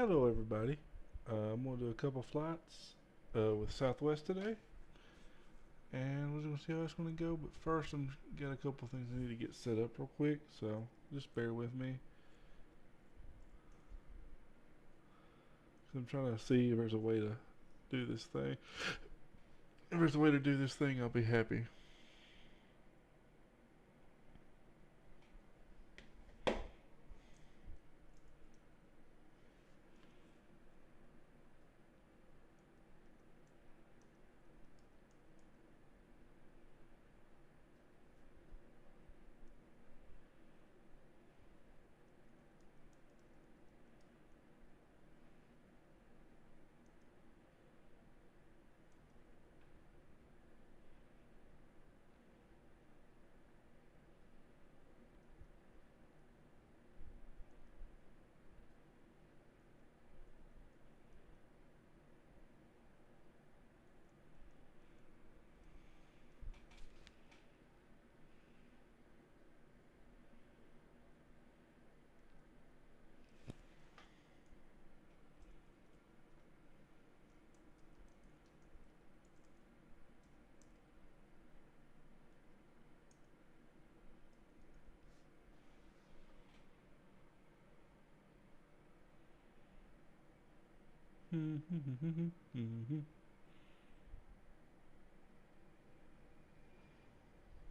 Hello, everybody. I'm going to do a couple flights with Southwest today, and we're going to see how it's going to go. But first, I'm got a couple things I need to get set up real quick, so just bear with me. I'm trying to see if there's a way to do this thing. If there's a way to do this thing, I'll be happy.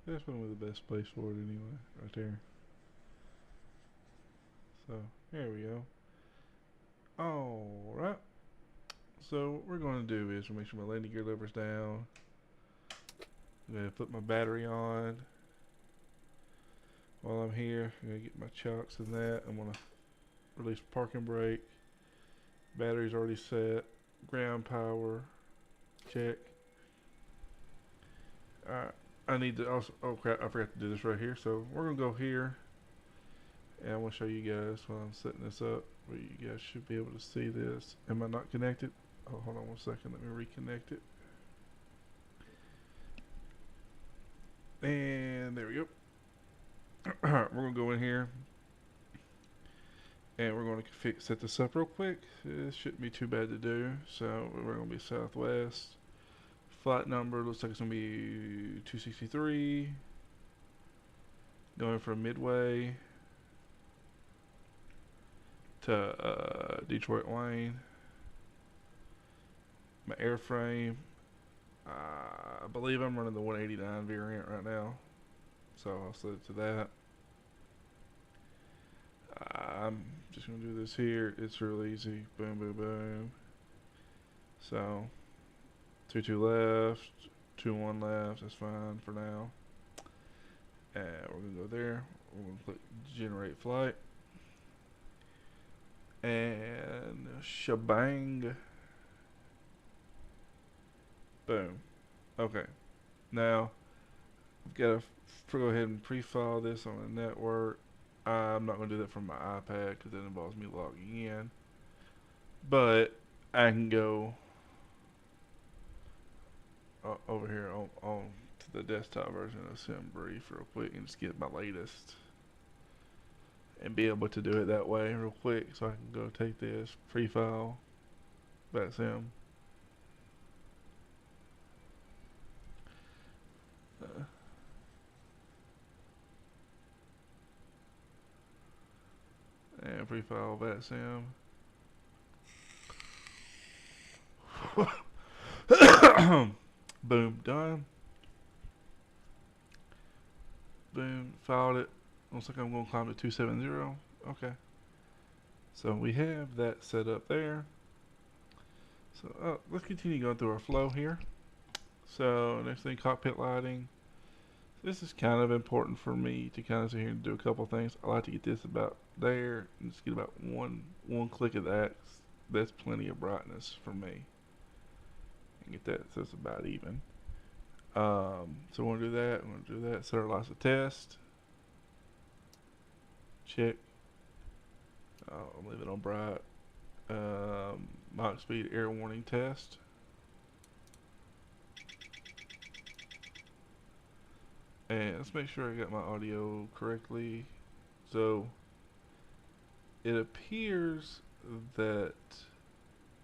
That's probably the best place for it anyway, right there. So, there we go. Alright. So, what we're going to do is we'll make sure my landing gear lever's down. I'm going to put my battery on. While I'm here, I'm going to get my chocks in that. I'm going to release parking brake. Battery's already set. Ground power. Check. I need to also, oh crap, I forgot to do this right here. So we're going to go here. And I'm going to show you guys while I'm setting this up. Where you guys should be able to see this. Am I not connected? Oh, hold on one second. Let me reconnect it. And there we go. Alright, we're going to go in here. And we're going to set this up real quick. It shouldn't be too bad to do. So we're going to be Southwest. Flight number looks like it's going to be 263. Going from Midway to Detroit Lane. My airframe. I believe I'm running the 189 variant right now. So I'll set it to that. I'm just going to do this here. It's real easy. Boom, boom, boom. So 2 left, 2 left. That's fine for now. And we're going to go there. We're going to click generate flight. And shebang. Boom. Okay. Now, I've got to go ahead and pre-file this on the network. I'm not going to do that from my iPad because that involves me logging in. But I can go over here on to the desktop version of SimBrief real quick and just get my latest. And be able to do it that way real quick. So I can go take this pre-file that sim. And pre-file that sim. Boom, done. Boom, filed it. Looks like I'm going to climb to 270. Okay. So we have that set up there. So let's continue going through our flow here. So next thing, cockpit lighting. This is kind of important for me to kind of sit here and do a couple things. I like to get this about there and just get about one click of that. That's plenty of brightness for me. And get that so it's about even. So we're gonna do that. We're gonna do that. Set our lights to test. Check. I'll leave it on bright. Mach speed air warning test. And let's make sure I got my audio correctly. So it appears that,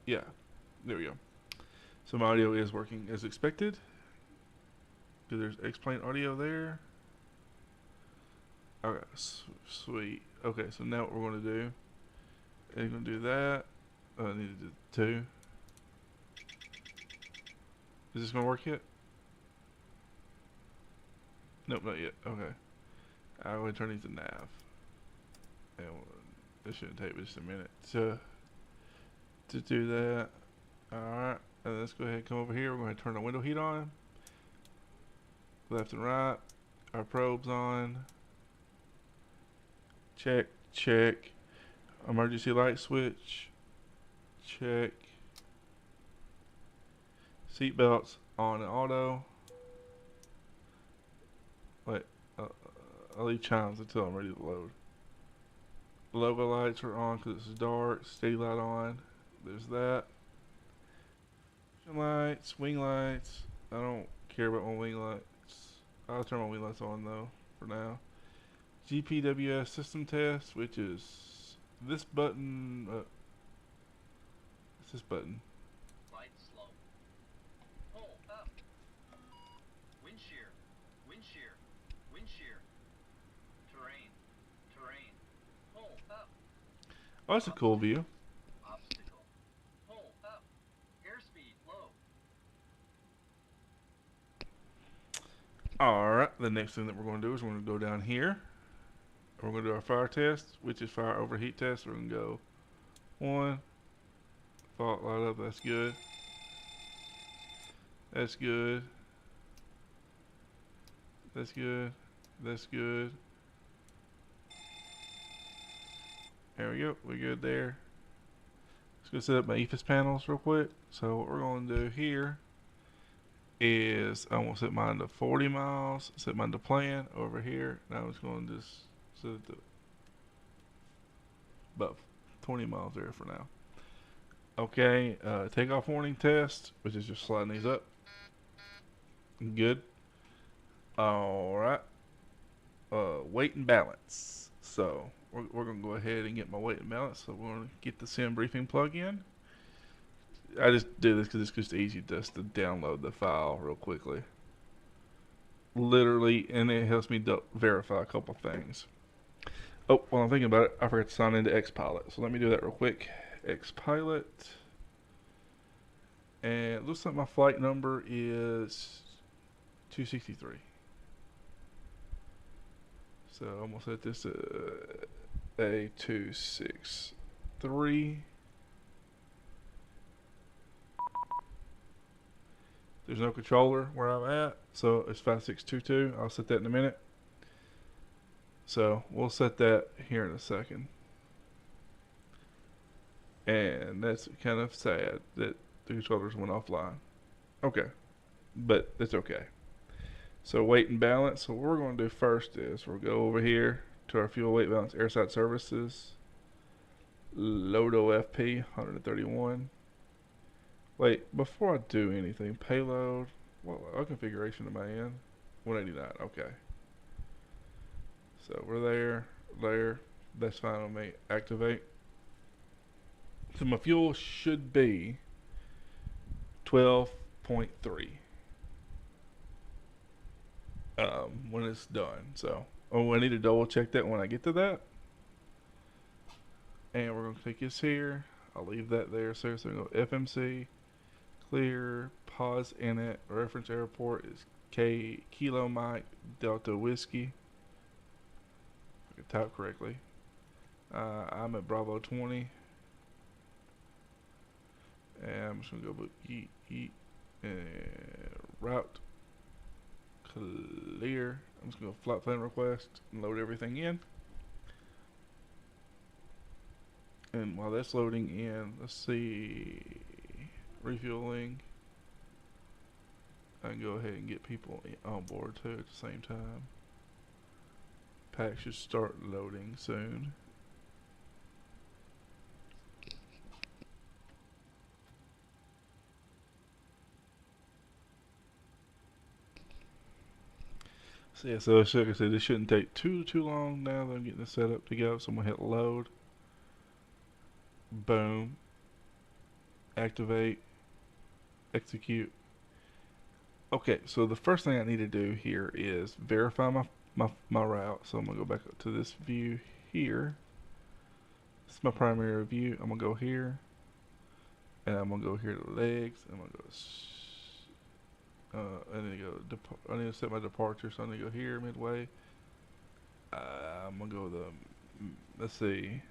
yeah, there we go. So my audio is working as expected. There's X-Plane audio there. Okay, sweet. Okay, so now what we're going to do is going to do that. I need to do 2. Is this going to work yet? Nope, not yet. Okay. I'm going to turn these to nav. And this shouldn't take just a minute to do that. Alright, and let's go ahead and come over here. We're going to turn the window heat on. Left and right. Our probes on. Check, check. Emergency light switch. Check. Seat belts on and auto. Wait, I'll leave chimes until I'm ready to load. Logo lights are on because it's dark. Steady light on. There's that. Lights, wing lights. I don't care about my wing lights. I'll turn my wing lights on though for now. GPWS system test, which is this button. It's this button. Light slow. Pull up. Wind shear. Wind shear. Wind shear. Terrain. Terrain. Pull up. Oh, that's a cool view. Obstacle. Pull up. Airspeed low. Alright, the next thing that we're going to do is we're going to go down here. We're going to do our fire test, which is fire overheat test. We're going to go 1. Fault light up, that's good. That's good. That's good. That's good. There we go. We're good there. Let's go set up my EFIS panels real quick. So what we're going to do here is I'm going to set mine to 40 miles. Set mine to plan over here. Now I'm just going to just set it to about 20 miles there for now. Okay, takeoff warning test, which is just sliding these up. Good. Alright. Weight and balance. So we're going to go ahead and get my weight and balance. So we're going to get the sim briefing plug in. I just do this because it's just easy just to download the file real quickly. Literally, and it helps me verify a couple things. Oh, while I'm thinking about it, I forgot to sign into Xpilot. So let me do that real quick. Xpilot. And it looks like my flight number is 263. So I'm going to set this to A263. There's no controller where I'm at, so it's 5622. I'll set that in a minute. So we'll set that here in a second. And that's kind of sad that the controllers went offline. Okay, but it's okay. So weight and balance. So what we're going to do first is we'll go over here to our fuel weight balance airside services. Load OFP 131. Wait, before I do anything, payload. What configuration am I in? 189. Okay. So we're there. That's fine with me. Activate. So my fuel should be 12.3 when it's done. So, I need to double check that when I get to that. And we're going to click this here. I'll leave that there. So we go FMC, clear, pause in it. Reference airport is Kilo Mike Delta Whiskey. If I can type correctly. I'm at Bravo 20. And I'm just going to go book eat, route clear. I'm just going to flight plan request and load everything in. And while that's loading in, let's see, refueling. I can go ahead and get people on board too at the same time. Pack should start loading soon. So yeah, so like I said, this shouldn't take too long now that I'm getting this set up to go. So I'm gonna hit load. Boom. Activate. Execute. Okay, so the first thing I need to do here is verify my route. So I'm going to go back up to this view here. This is my primary view. I'm going to go here. And I'm going to go here to legs. I'm going to go... I need to go. I need to set my departure. So I need to go here midway. I'm going to go the... Let's see.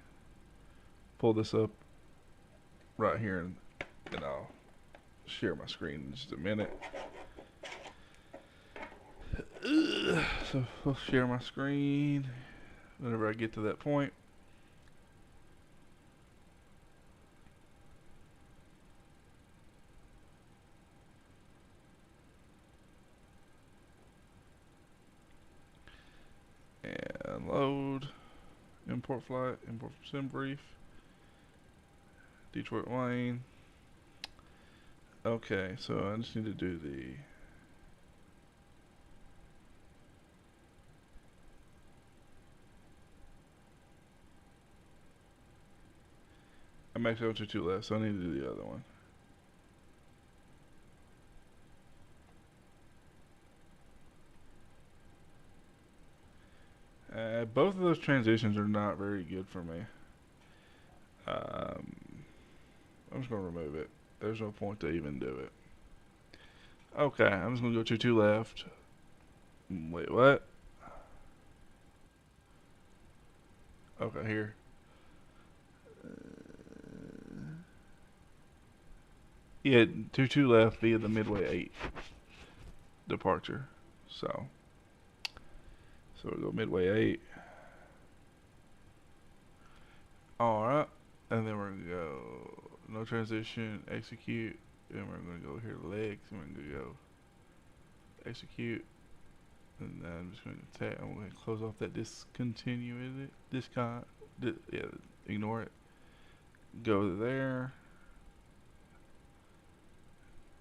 Pull this up right here and I'll share my screen in just a minute. So I'll share my screen whenever I get to that point. And load, import flight, import sim brief, Detroit lane. Okay, so I just need to do the I'm actually on 2 left, so I need to do the other one. Both of those transitions are not very good for me. I'm just going to remove it. There's no point to even do it. Okay, I'm just going to go 2 left. Wait, what? Okay, here. Yeah, 2 left via the Midway 8 departure. So we'll go Midway 8. Alright, and then we're going to go no transition, execute, and we're going to go here to legs, and we're going to go execute, and then I'm just going to tap, I'm going to close off that discontinuity, yeah, ignore it, go there,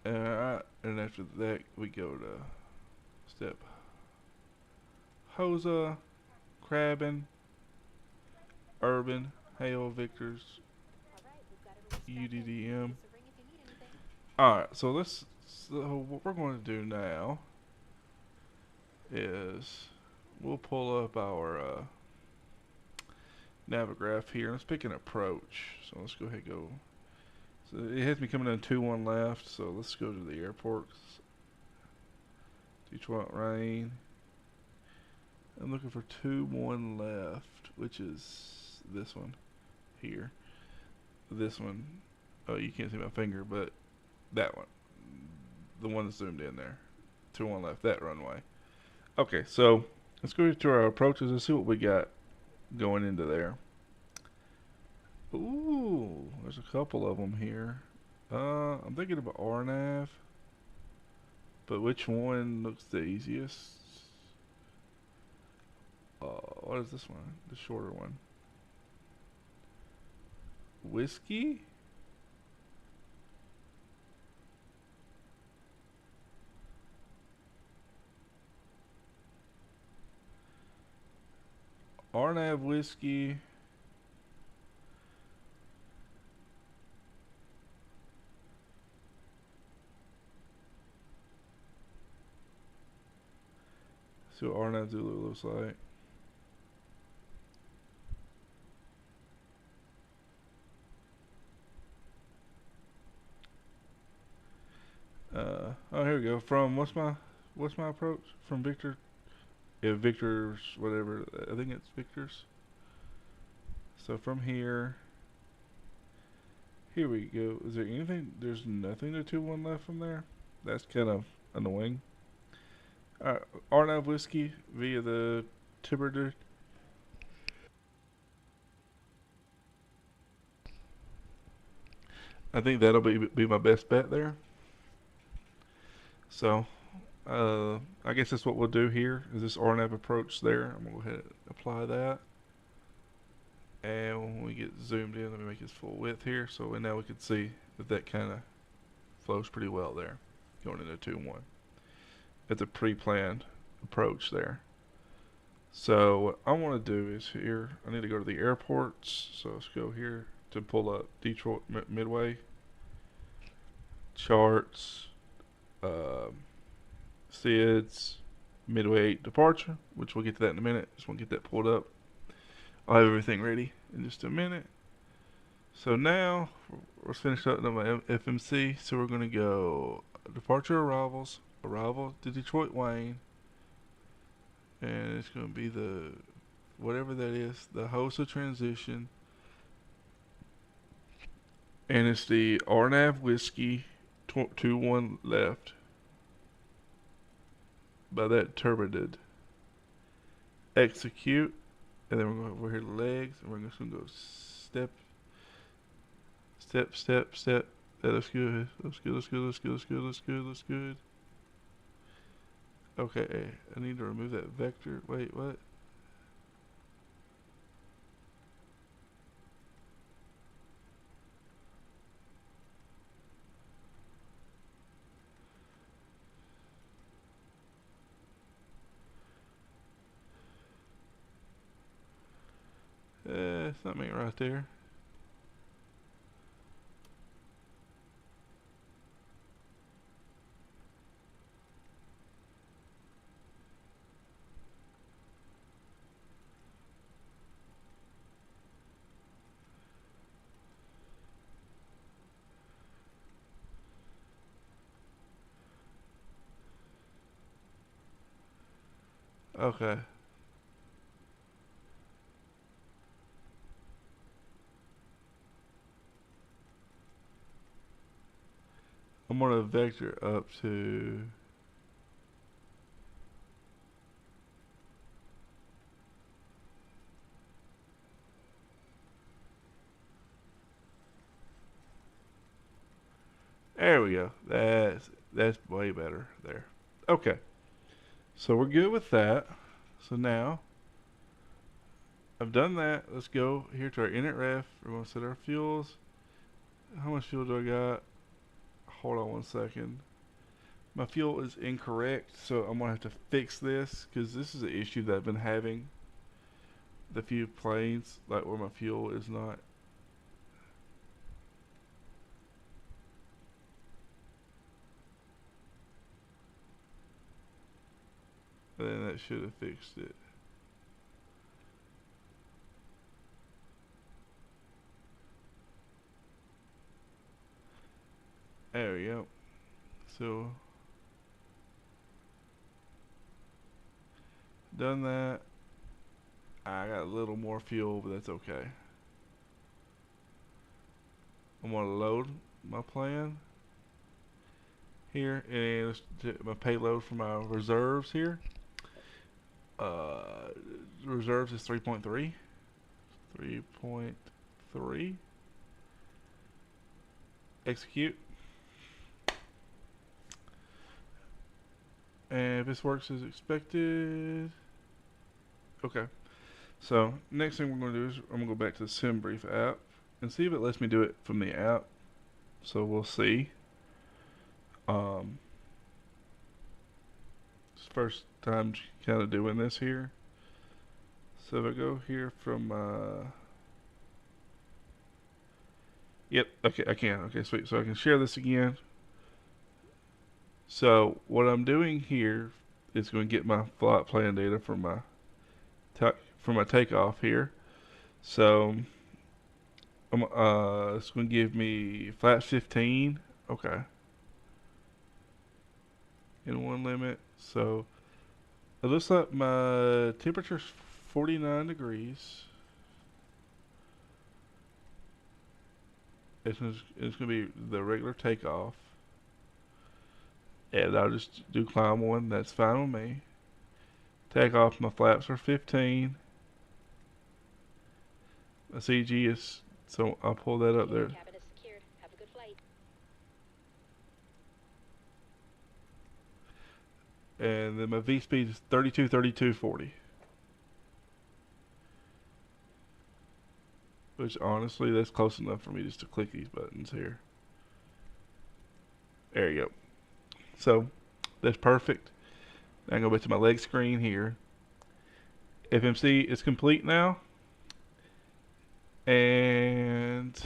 alright, and after that we go to step Hosa, Crabbin, Urban, Hail, Victors, UDDM. Alright, so what we're going to do now is we'll pull up our Navigraph here. Let's pick an approach. So let's go ahead and go. So it has me coming in 2-1 left, so let's go to the airports. Detroit rain. I'm looking for 2-1 left, which is this one here. This one. Oh, you can't see my finger, but that one. The one that's zoomed in there. 2-1 left, that runway. Okay, so let's go to our approaches and see what we got going into there. Ooh, there's a couple of them here. I'm thinking about RNAV, but which one looks the easiest? What is this one? The shorter one. Whiskey? RNAV whiskey. See what RNAV Zulu looks like. Oh, here we go. From what's my approach? From Victor? Yeah, Victor's whatever. I think it's Victor's. So from here we go. Is there anything? There's nothing to 2-1 left from there. That's kind of annoying. Arnav whiskey via the Tibberdud. I think that'll be my best bet there. So, I guess that's what we'll do here. Is this RNAV approach there? I'm gonna go ahead and apply that. And when we get zoomed in, let me make this full width here. So now we can see that kind of flows pretty well there, going into 2-1. It's a pre-planned approach there. So what I want to do is here, I need to go to the airports. So let's go here to pull up Detroit Midway charts, um, SIDS, Midway 8 departure, which we'll get to that in a minute. Just want to get that pulled up. I'll have everything ready in just a minute. So now we're finished up on my FMC. So we're going to go departure arrivals, arrival to Detroit Wayne, and it's going to be the whatever that is, the host of transition, and it's the RNAV whiskey 2-1 left by that turbidid. Execute, and then we're going over here to legs, and we're just going to go step, step, step, step. That looks good. Looks good. Looks good. Looks good. Looks good. Looks good. Looks good. Okay, I need to remove that vector. Wait, what? Something ain't right there. Okay. I'm gonna vector up to there we go. That's way better there. Okay. So we're good with that. So now I've done that. Let's go here to our init ref. We're gonna set our fuels. How much fuel do I got? Hold on 1 second. My fuel is incorrect, so I'm gonna have to fix this because this is an issue that I've been having. The few planes, like where my fuel is not. And then that should have fixed it. There we go. So done that. I got a little more fuel, but that's okay. I'm gonna load my plan here, and let's my payload for my reserves here. Reserves is 3.3. 3.3. Execute. And if this works as expected. Okay. So next thing we're going to do is I'm going to go back to the SimBrief app and see if it lets me do it from the app. So we'll see. It's the first time kind of doing this here. So if I go here from yep, okay, I can. Okay, sweet. So I can share this again. So what I'm doing here is going to get my flight plan data from my takeoff here. So it's going to give me flaps 15. Okay. In one limit. So it looks like my temperature's 49 degrees. It's going to be the regular takeoff. And I'll just do climb 1. That's fine with me. Take off. My flaps are 15. My CG is, so I'll pull that up there. Cabin is secured. Have a good flight. And then my V speed is 32, 32, 40. Which honestly, that's close enough for me just to click these buttons here. There you go. So that's perfect. Now I go back to my leg screen here. FMC is complete now. And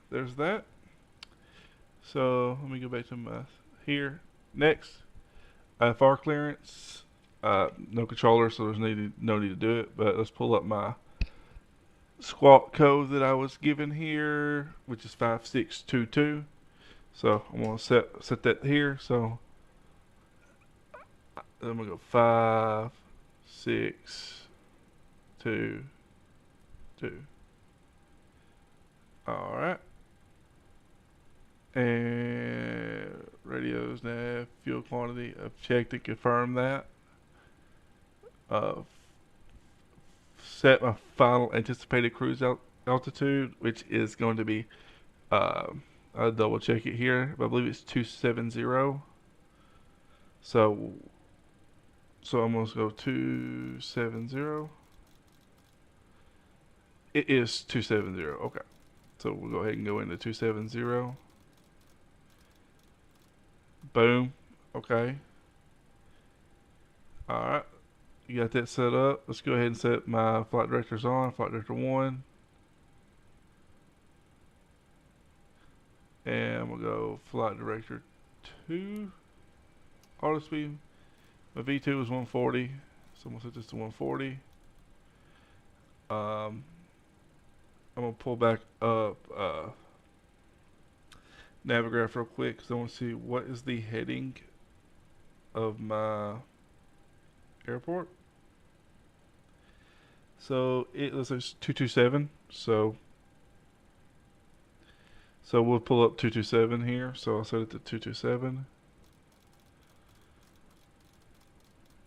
there's that. So let me go back to my here. Next, FR clearance. No controller, so there's no need to do it. But let's pull up my squawk code that I was given here, which is 5622. So I'm gonna set that here. So I'm gonna go 5622. All right. And radios, nav, fuel quantity. I've checked and confirmed that. Uh, Set my final anticipated cruise altitude, which is going to be, I'll double check it here, but I believe it's 270. So, I'm going to go 270. It is 270. Okay. So we'll go ahead and go into 270. Boom. Okay. Alright. You got that set up. Let's go ahead and set my flight directors on. Flight director 1. And we'll go flight director 2. Auto speed. My V2 is 140. So I'm going to set this to 140. I'm going to pull back up Navigraph real quick because I want to see what is the heading of my airport. So it looks like 227. So we'll pull up 227 here. So I'll set it to 227.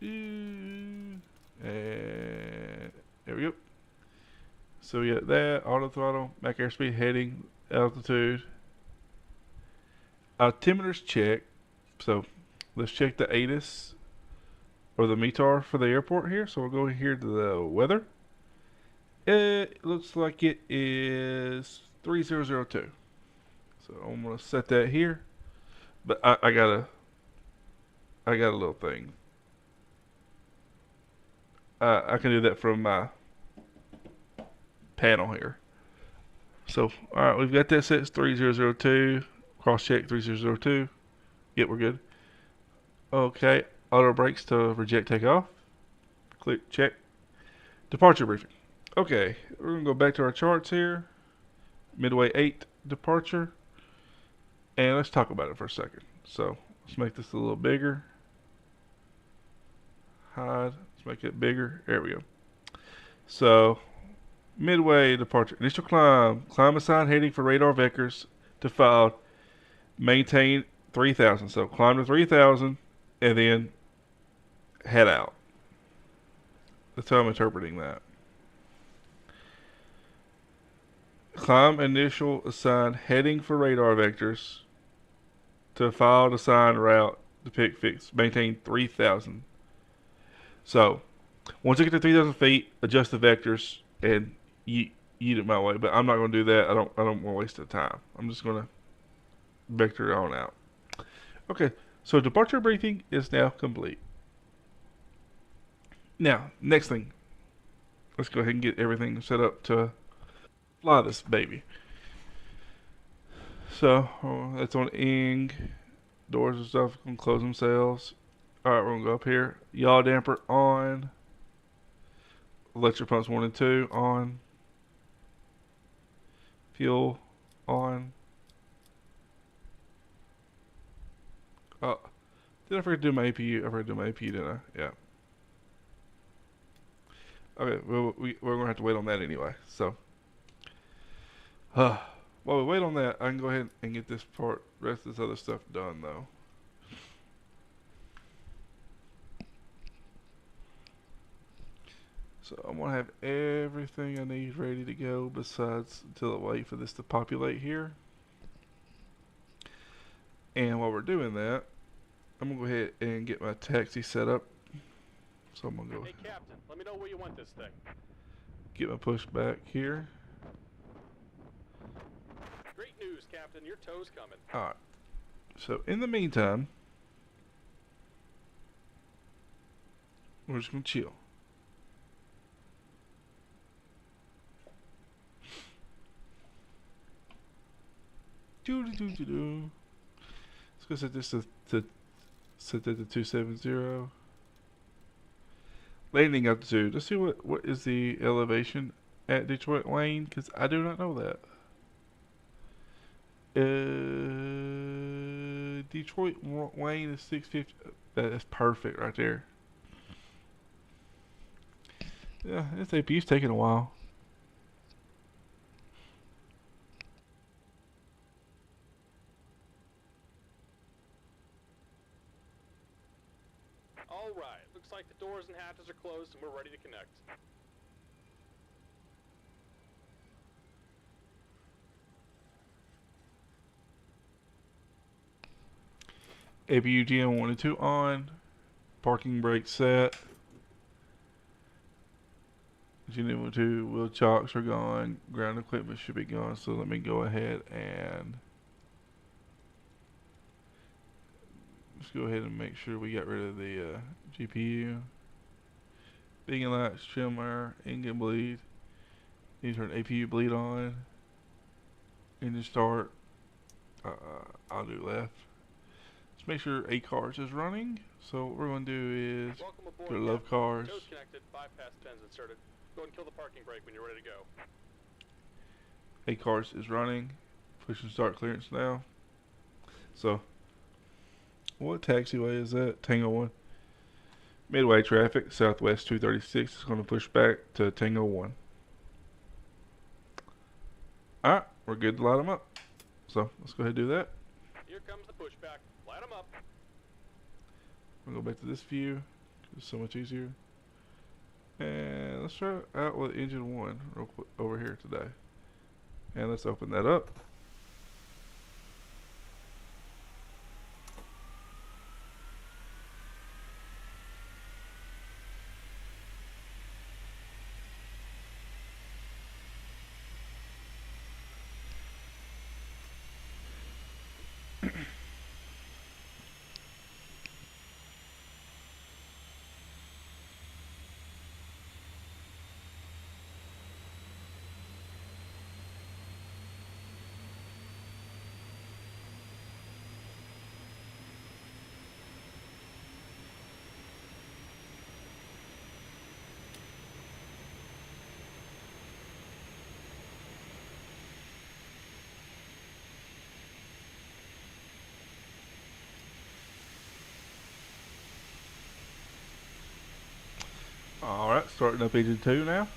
And there we go. So we got that, auto throttle, max airspeed, heading, altitude. Altimeter's checked. So let's check the ATIS or the METAR for the airport here. So we'll go here to the weather. It looks like it is 3002. So I'm gonna set that here. But I got a little thing. I can do that from my panel here. So alright, we've got that set. It's 3002. Cross check 3002. Yep, we're good. Okay, auto brakes to reject takeoff. Click check. Departure briefing. Okay, we're gonna go back to our charts here. Midway 8 departure. And let's talk about it for a second. So let's make this a little bigger. Hide. Let's make it bigger. There we go. So midway departure. Initial climb. Climb assigned heading for radar vectors to filed. Maintain 3000. So climb to 3000 and then head out. That's how I'm interpreting that. Climb initial assigned heading for radar vectors to filed assigned route to pick fix. Maintain 3000. So once I get to 3,000 feet, adjust the vectors and yeet it my way. But I'm not going to do that. I don't want to waste the time. I'm just going to vector on out. Okay, so departure briefing is now complete. Now, next thing. Let's go ahead and get everything set up to fly this baby. So, that's on ing. Doors and stuff can close themselves. Alright, we're going to go up here. Yaw damper on. Electric pumps 1 and 2 on. Fuel on. Oh, did I forget to do my APU? I forgot to do my APU, didn't I? Yeah. Okay, well, we're going to have to wait on that anyway. So, while we wait on that, I can go ahead and get this part, rest of this other stuff done, though. So I'm going to have everything I need ready to go besides until I wait for this to populate here. And while we're doing that, I'm going to go ahead and get my taxi set up. So I'm going to go... Hey, Captain, let me know where you want this thing. Get my push back here. Great news, Captain. Your tow's coming. Alright. So in the meantime, we're just going to chill. Let's go set this to set that to 270. Landing altitude. Let's see what is the elevation at Detroit Lane, because I do not know that. Detroit Lane is 650. That is perfect right there. Yeah, this APU's taking a while. Alright, looks like the doors and hatches are closed and we're ready to connect. APU GM 1 and 2 on. Parking brake set. GM 1 and 2 wheel chocks are gone. Ground equipment should be gone. So let me go ahead and let's go ahead and make sure we got rid of the GPU. Beacon lights, trimmer, engine bleed. Need to turn APU bleed on. Engine start. I'll do left. Let's make sure 8 cars is running. So what we're going to do is Welcome aboard, go to love Captain. cars. Toes connected, bypass pins inserted. Go and kill the parking brake when you're ready to go. 8 cars is running. Pushing start clearance now. So what taxiway is that? Tango 1. Midway traffic, Southwest 236 is going to push back to Tango 1. Alright, we're good to light them up. So let's go ahead and do that. Here comes the pushback. Light them up. We'll go back to this view. It's so much easier. And let's try out with engine 1 real quick over here today. And let's open that up. Alright, starting up engine 2 now.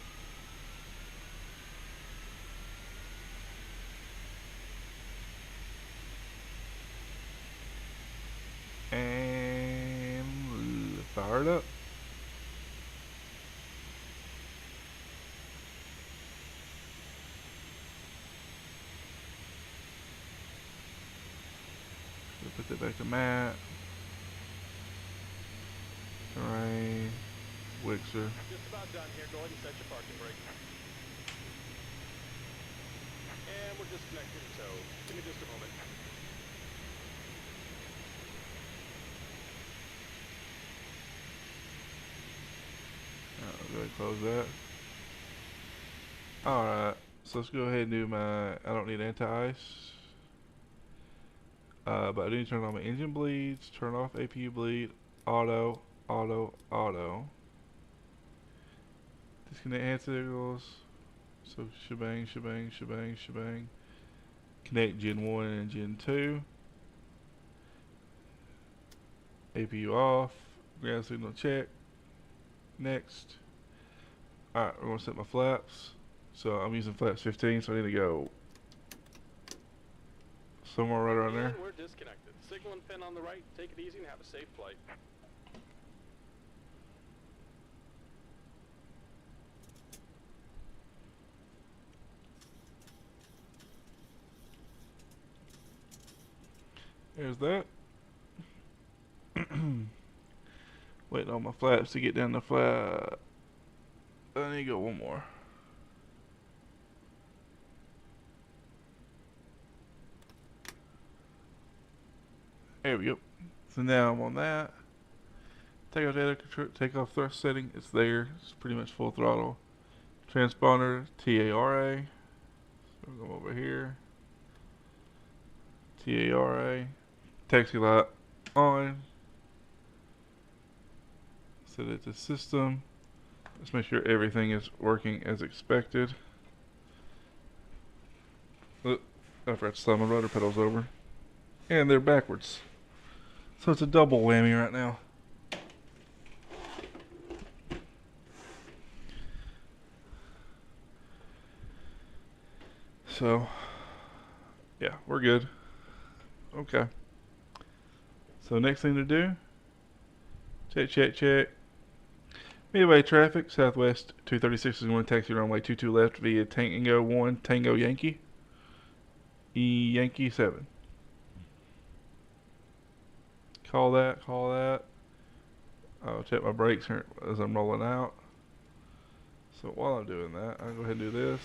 And fire it up. Put that back to Matt. Terrain. Wixer. Just about done here. Go ahead and set your parking brake. And we're disconnected in tow. Give me just a moment. I'll go ahead and close that. Alright, so let's go ahead and do my, I don't need anti-ice. But I do need to turn on my engine bleeds, turn off APU bleed, auto. Disconnect hand signals. So shebang. Connect Gen 1 and Gen 2. APU off. Ground signal check. Next. Alright, we're going to set my flaps. So I'm using flaps 15, so I need to go somewhere right around there. And we're disconnected. Signal and pin on the right. Take it easy and have a safe flight. There's that. Waiting on my flaps to get down the flat. I need to go one more. There we go. So now I'm on that. Take off thrust setting. It's there. It's pretty much full throttle. Transponder TARA. So we'll go over here. TARA. Taxi light on. Set it to system. Let's make sure everything is working as expected. Look, I forgot to slide my rudder pedals over. And they're backwards. So it's a double whammy right now. So, yeah, we're good. Okay. So next thing to do, check. Midway traffic, Southwest 236 is going to taxi runway 22 left via Tango 1, Tango Yankee, Yankee 7. Call that. I'll check my brakes here as I'm rolling out. So while I'm doing that, I'll go ahead and do this.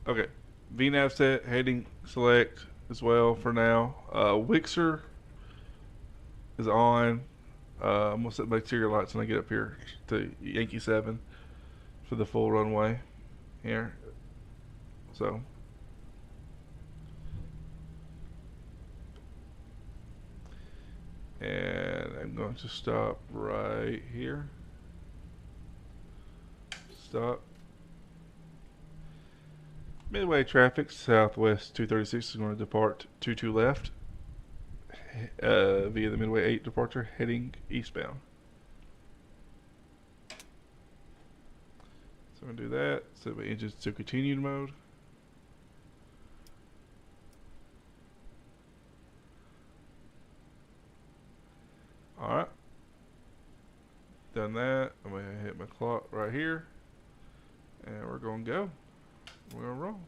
Okay, VNAV set, heading select as well for now. Wixer is on. I'm gonna set my exterior lights when I get up here to Yankee 7 for the full runway here. So, and I'm going to stop right here. Stop. Midway traffic, Southwest 236 is going to depart 22 left via the Midway 8 departure heading eastbound. So I'm going to do that. Set my engines to continued mode. Alright. Done that. I'm going to hit my clock right here. And we're going to go. We're going to roll.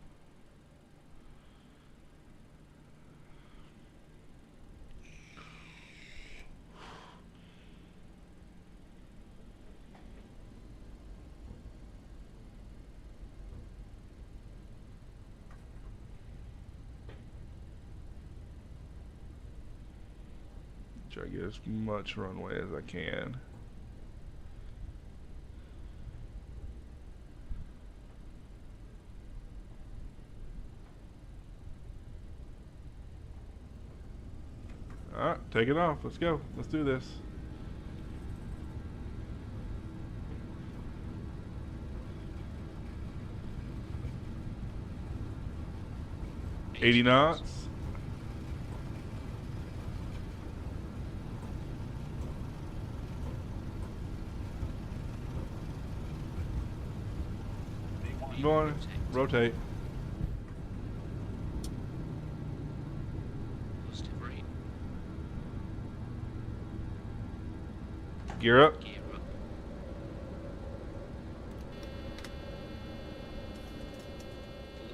Try to get as much runway as I can. Alright, take it off. Let's go. Let's do this. $80 knots. Going, rotate. Gear up. Gear up. Full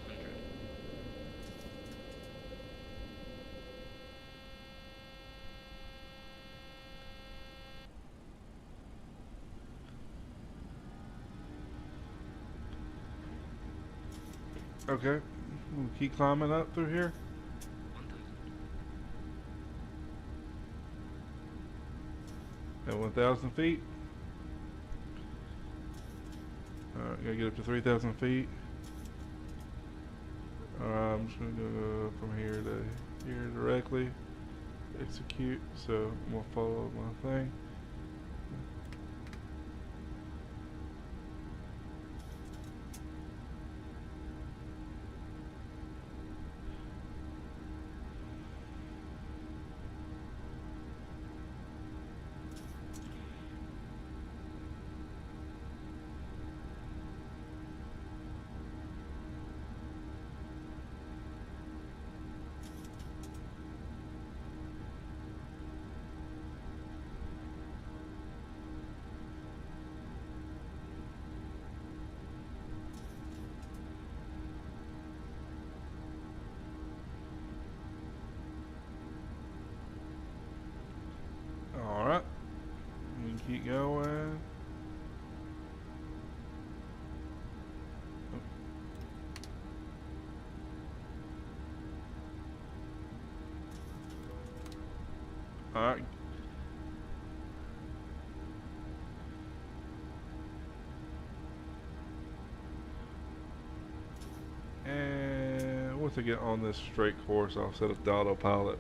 100. Okay. We'll keep climbing up through here. 1000. At 1,000 feet. Alright, gotta get up to 3,000 feet. I'm just gonna go from here to here directly. Execute. So I'm gonna follow my thing. Alright. We can keep going. Alright. And once I get on this straight course, I'll set up the autopilot.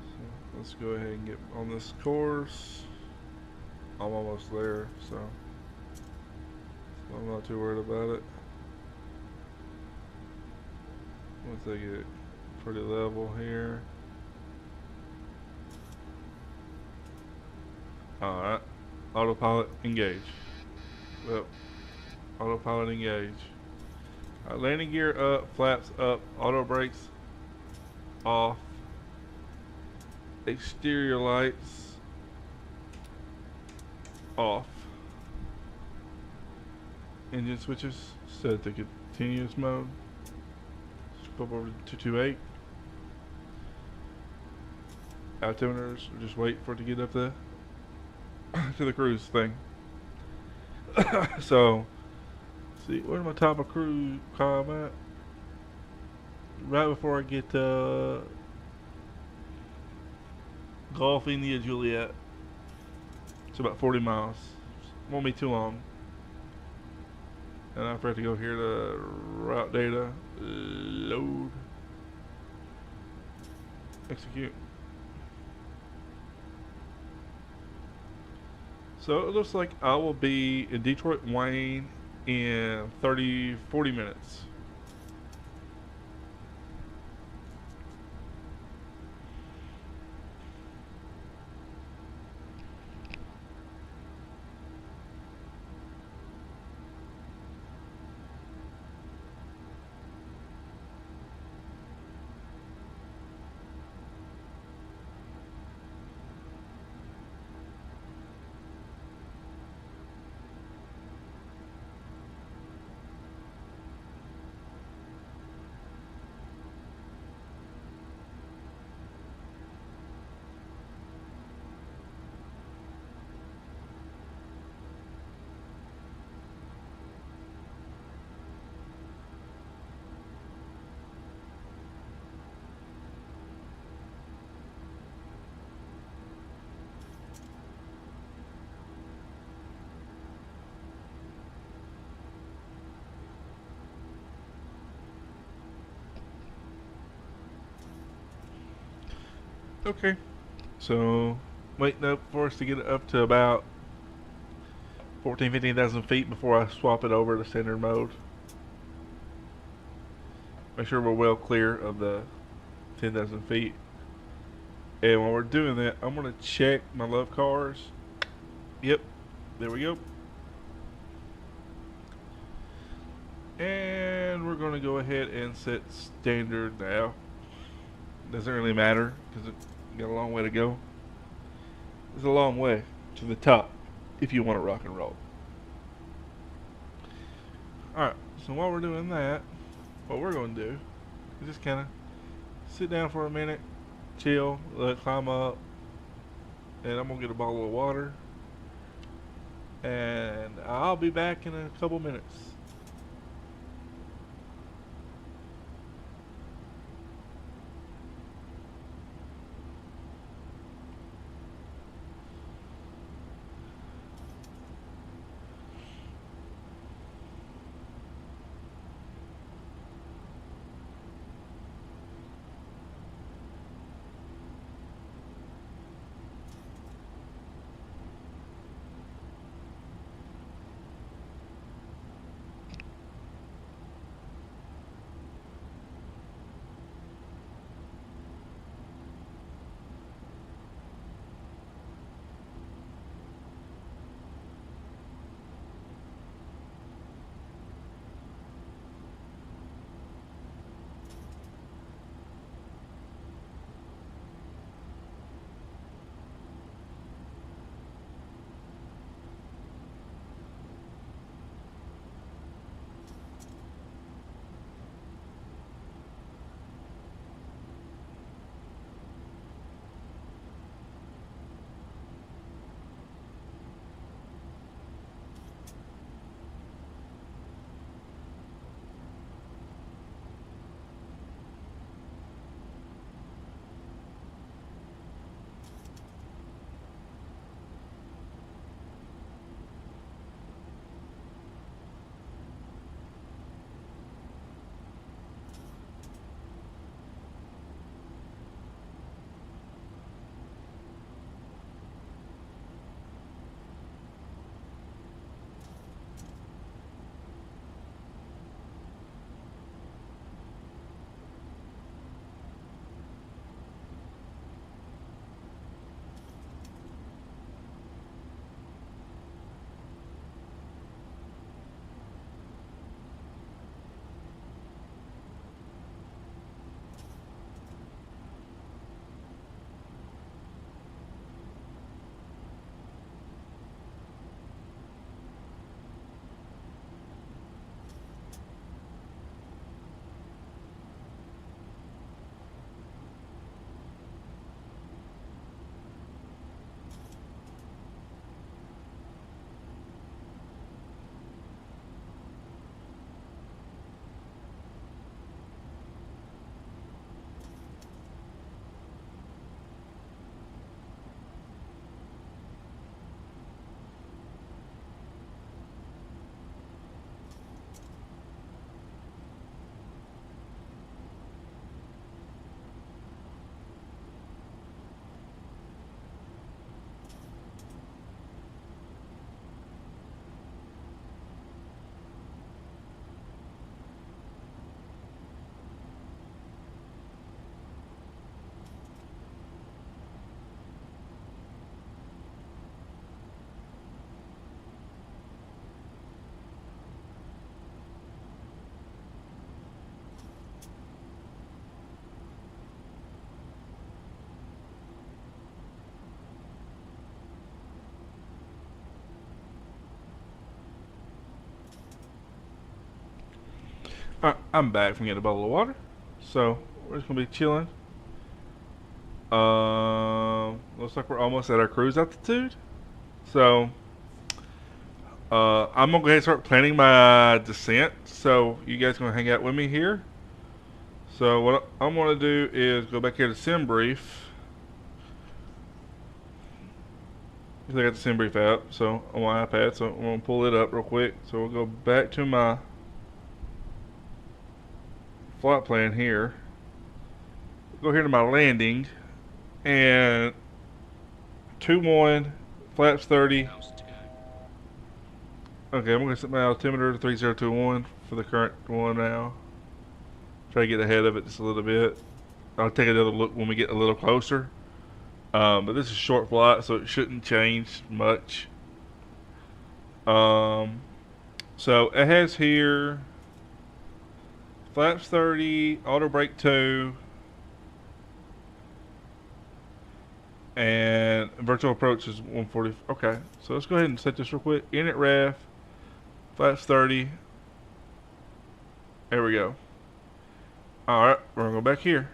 So let's go ahead and get on this course. I'm almost there, so I'm not too worried about it. Once I get pretty level here. Alright. Autopilot engage. Well, autopilot engage. Alright, landing gear up, flaps up, auto brakes off. Exterior lights off. Engine switches set to continuous mode. Flip over to 228. Altimeters, just wait for it to get up there to the cruise thing. So, see, where's my top of cruise car I'm at? Right before I get Golf India Juliet. It's about 40 miles. Won't be too long. And I forgot to go here to route data. Load. Execute. So it looks like I will be in Detroit, Wayne in 40 minutes. Okay, so waiting up for us to get it up to about 15,000 feet before I swap it over to standard mode. Make sure we're well clear of the 10,000 feet. And while we're doing that, I'm going to check my love cars. Yep, there we go. And we're going to go ahead and set standard now. Doesn't really matter because it got a long way to go. is a long way to the top if you want to rock and roll. Alright, so while we're doing that, what we're going to do is just kind of sit down for a minute, chill, let it climb up, and I'm going to get a bottle of water, and I'll be back in a couple minutes. Alright, I'm back from getting a bottle of water. So, we're just going to be chilling. Looks like we're almost at our cruise altitude. So, I'm going to go ahead and start planning my descent. So, you guys going to hang out with me here. So, what I'm going to do is go back here to sim brief. I got the sim brief app, so on my iPad, so I'm going to pull it up real quick. So, we'll go back to my flight plan here. Go here to my landing, and 2-1, flaps 30. Okay, I'm going to set my altimeter to 3021 for the current one now. Try to get ahead of it just a little bit. I'll take another look when we get a little closer. But this is a short flight, so it shouldn't change much. So it has here flaps 30, auto brake 2, And virtual approach is 140. Okay, so let's go ahead and set this real quick. Init ref, flaps 30. There we go. Alright, we're gonna go back here.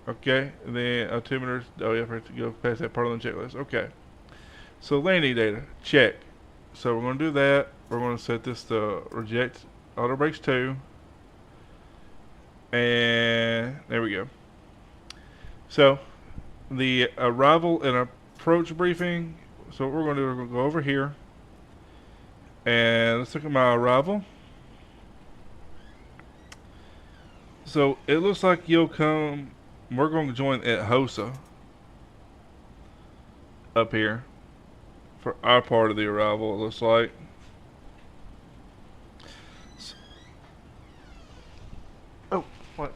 Okay, and then altimeters. Oh, yeah, I have to go past that part on the checklist. Okay, so landing data, check. So we're gonna do that. We're gonna set this to reject auto brakes 2. And there we go. So the arrival and approach briefing. So what we're going to do, we're going to go over here and let's look at my arrival. So it looks like you'll come. We're going to join at HOSA up here for our part of the arrival. It looks like. Oh, what?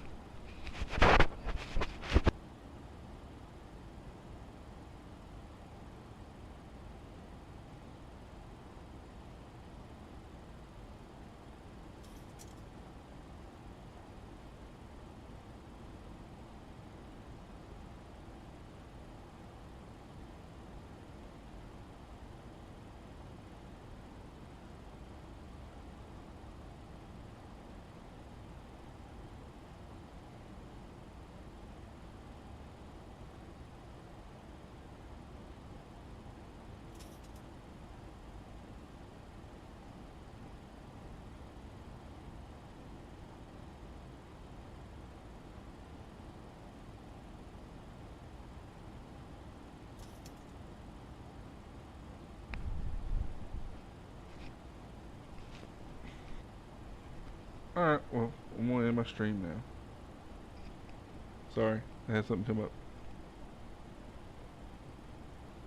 Alright, well, I'm going to end my stream now. Sorry, I had something come up.